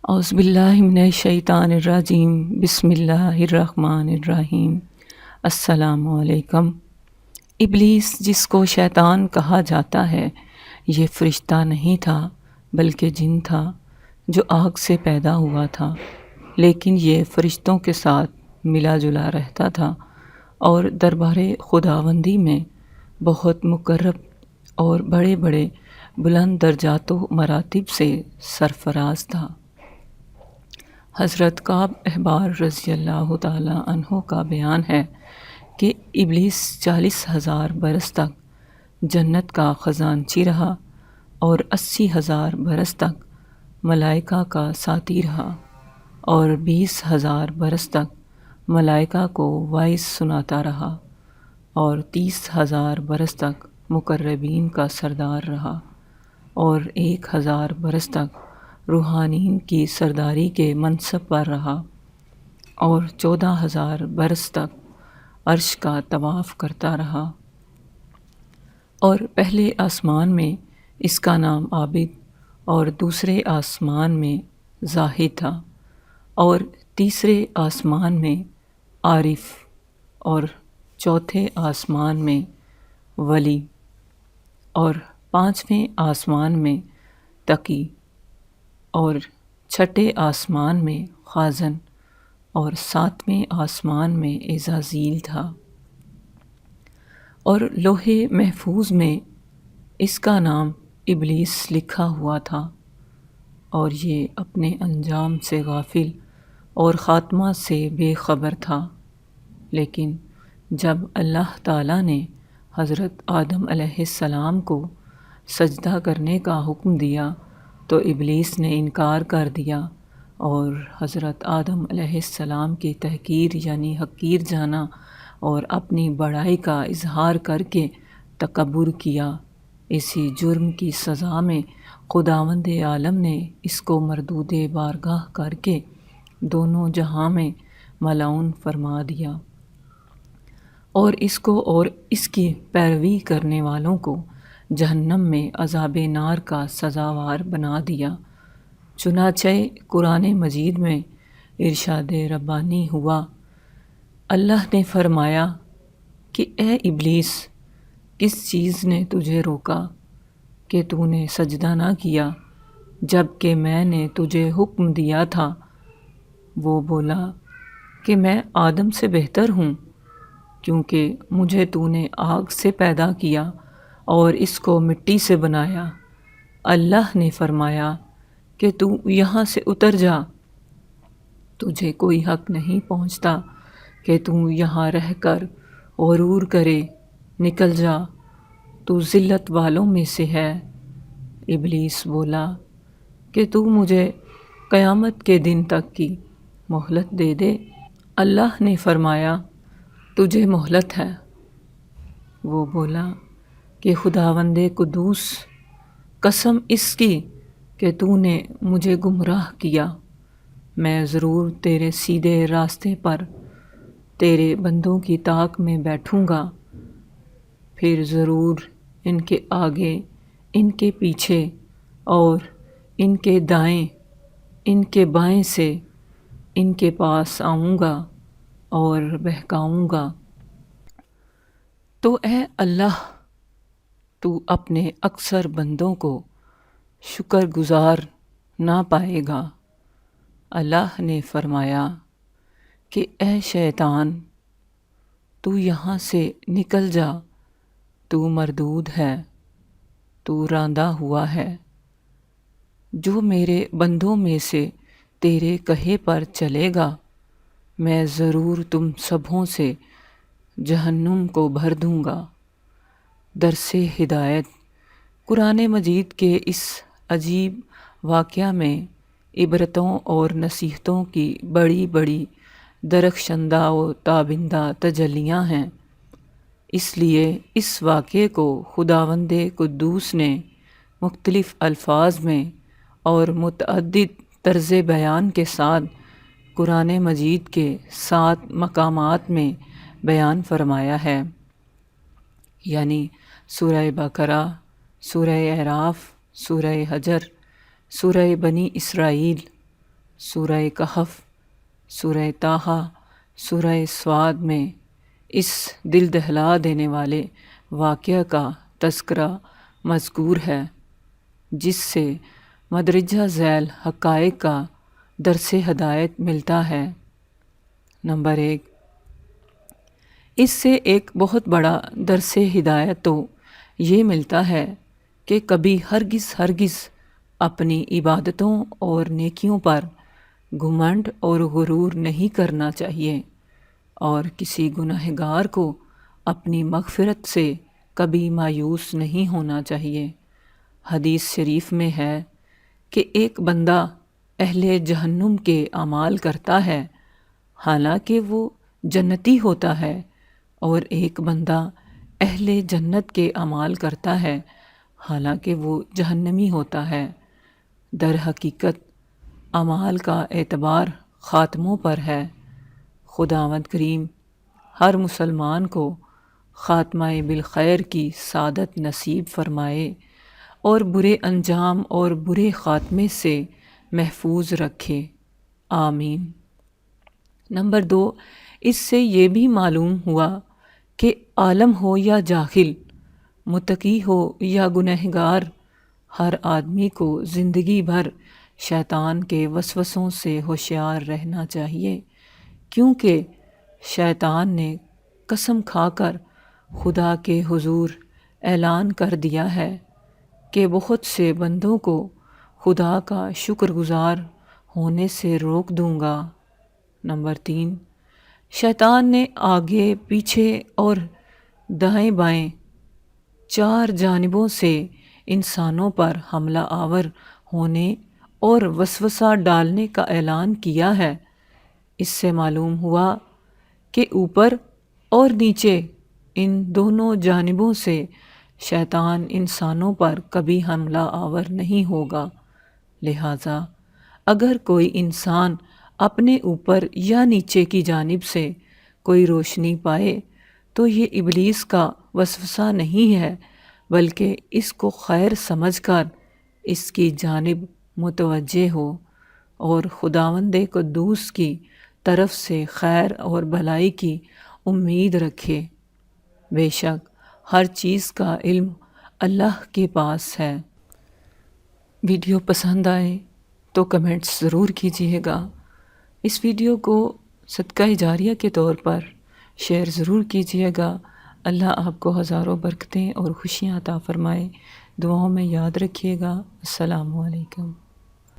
اعوذ باللہ من الشیطان الرجیم، بسم اللہ الرحمن الرحیم۔ السلام علیکم۔ ابلیس، جس کو شیطان کہا جاتا ہے، یہ فرشتہ نہیں تھا بلکہ جن تھا جو آگ سے پیدا ہوا تھا، لیکن یہ فرشتوں کے ساتھ ملا جلا رہتا تھا اور دربار خداوندی میں بہت مقرب اور بڑے بڑے بلند درجات و مراتب سے سرفراز تھا۔ حضرت کعب احبار رضی اللہ تعالیٰ عنہ کا بیان ہے کہ ابلیس 40,000 برس تک جنت کا خزانچی رہا اور 80,000 برس تک ملائکہ کا ساتھی رہا اور 20,000 برس تک ملائکہ کو وعظ سناتا رہا اور 30,000 برس تک مقربین کا سردار رہا اور 1,000 برس تک روحانین کی سرداری کے منصب پر رہا اور 14,000 برس تک عرش کا طواف کرتا رہا۔ اور پہلے آسمان میں اس کا نام عابد اور دوسرے آسمان میں زاہد تھا اور تیسرے آسمان میں عارف اور چوتھے آسمان میں ولی اور پانچویں آسمان میں تقی اور چھٹے آسمان میں خازن اور ساتویں آسمان میں عزازیل تھا۔ اور لوح محفوظ میں اس کا نام ابلیس لکھا ہوا تھا اور یہ اپنے انجام سے غافل اور خاتمہ سے بے خبر تھا، لیکن جب اللہ تعالیٰ نے حضرت آدم علیہ السلام کو سجدہ کرنے کا حکم دیا تو ابلیس نے انکار کر دیا اور حضرت آدم علیہ السلام کی تحقیر یعنی حقیر جانا اور اپنی بڑائی کا اظہار کر کے تکبر کیا۔ اسی جرم کی سزا میں خداوند عالم نے اس کو مردود بارگاہ کر کے دونوں جہاں میں ملعون فرما دیا اور اس کو اور اس کی پیروی کرنے والوں کو جہنم میں عذاب نار کا سزاوار بنا دیا۔ چنانچہ قرآن مجید میں ارشاد ربانی ہوا، اللہ نے فرمایا کہ اے ابلیس، کس چیز نے تجھے روکا کہ تو نے سجدہ نہ کیا جب کہ میں نے تجھے حکم دیا تھا؟ وہ بولا کہ میں آدم سے بہتر ہوں، کیونکہ مجھے تو نے آگ سے پیدا کیا اور اس کو مٹی سے بنایا۔ اللہ نے فرمایا کہ تو یہاں سے اتر جا، تجھے کوئی حق نہیں پہنچتا کہ تو یہاں رہ کر غرور کرے، نکل جا، تو ذلت والوں میں سے ہے۔ ابلیس بولا کہ تو مجھے قیامت کے دن تک کی مہلت دے دے۔ اللہ نے فرمایا تجھے مہلت ہے۔ وہ بولا کہ خداوند قدوس، قسم اس کی کہ تو نے مجھے گمراہ کیا، میں ضرور تیرے سیدھے راستے پر تیرے بندوں کی طاق میں بیٹھوں گا، پھر ضرور ان کے آگے، ان کے پیچھے اور ان کے دائیں، ان کے بائیں سے ان کے پاس آؤں گا اور بہکاؤں گا۔ تو اے اللہ، تو اپنے اکثر بندوں کو شکر گزار نہ پائے گا۔ اللہ نے فرمایا کہ اے شیطان، تو یہاں سے نکل جا، تو مردود ہے، تو راندہ ہوا ہے۔ جو میرے بندوں میں سے تیرے کہے پر چلے گا، میں ضرور تم سبھوں سے جہنم کو بھر دوں گا۔ درس ہدایت۔ قرآن مجید کے اس عجیب واقعہ میں عبرتوں اور نصیحتوں کی بڑی بڑی درخشندہ و تابندہ تجلیاں ہیں، اس لیے اس واقعے کو خداوند قدوس نے مختلف الفاظ میں اور متعدد طرز بیان کے ساتھ قرآن مجید کے 7 مقامات میں بیان فرمایا ہے، یعنی سورہ بقرہ، سورہ اعراف، سورہ حجر، سورہ بنی اسرائیل، سورہ کہف، سورہ طٰہٰ، سورہ صاد میں اس دل دہلا دینے والے واقعہ کا تذکرہ مذکور ہے، جس سے مندرجہ ذیل حقائق کا درس ہدایت ملتا ہے۔ نمبر 1، اس سے ایک بہت بڑا درس ہدایت تو یہ ملتا ہے کہ کبھی ہرگز اپنی عبادتوں اور نیکیوں پر گھمنڈ اور غرور نہیں کرنا چاہیے، اور کسی گنہگار کو اپنی مغفرت سے کبھی مایوس نہیں ہونا چاہیے۔ حدیث شریف میں ہے کہ ایک بندہ اہل جہنم کے اعمال کرتا ہے حالانکہ وہ جنتی ہوتا ہے، اور ایک بندہ اہل جنت کے اعمال کرتا ہے حالانکہ وہ جہنمی ہوتا ہے۔ در حقیقت اعمال کا اعتبار خاتموں پر ہے۔ خداوند کریم ہر مسلمان کو خاتمہ بالخیر کی سعادت نصیب فرمائے اور برے انجام اور برے خاتمے سے محفوظ رکھے، آمین۔ نمبر 2، اس سے یہ بھی معلوم ہوا کہ عالم ہو یا جاہل، متقی ہو یا گنہگار، ہر آدمی کو زندگی بھر شیطان کے وسوسوں سے ہوشیار رہنا چاہیے، کیونکہ شیطان نے قسم کھا کر خدا کے حضور اعلان کر دیا ہے کہ بہت سے بندوں کو خدا کا شکر گزار ہونے سے روک دوں گا۔ نمبر 3، شیطان نے آگے پیچھے اور دائیں بائیں 4 جانبوں سے انسانوں پر حملہ آور ہونے اور وسوسہ ڈالنے کا اعلان کیا ہے۔ اس سے معلوم ہوا کہ اوپر اور نیچے ان دونوں جانبوں سے شیطان انسانوں پر کبھی حملہ آور نہیں ہوگا، لہٰذا اگر کوئی انسان اپنے اوپر یا نیچے کی جانب سے کوئی روشنی پائے تو یہ ابلیس کا وسوسہ نہیں ہے، بلکہ اس کو خیر سمجھ کر اس کی جانب متوجہ ہو اور خداوند قدوس کی طرف سے خیر اور بھلائی کی امید رکھے۔ بے شک ہر چیز کا علم اللہ کے پاس ہے۔ ویڈیو پسند آئے تو کمنٹس ضرور کیجیے گا۔ اس ویڈیو کو صدقہ جاریہ کے طور پر شیئر ضرور کیجیے گا۔ اللہ آپ کو ہزاروں برکتیں اور خوشیاں عطا فرمائے۔ دعاؤں میں یاد رکھیے گا۔ السلام علیکم۔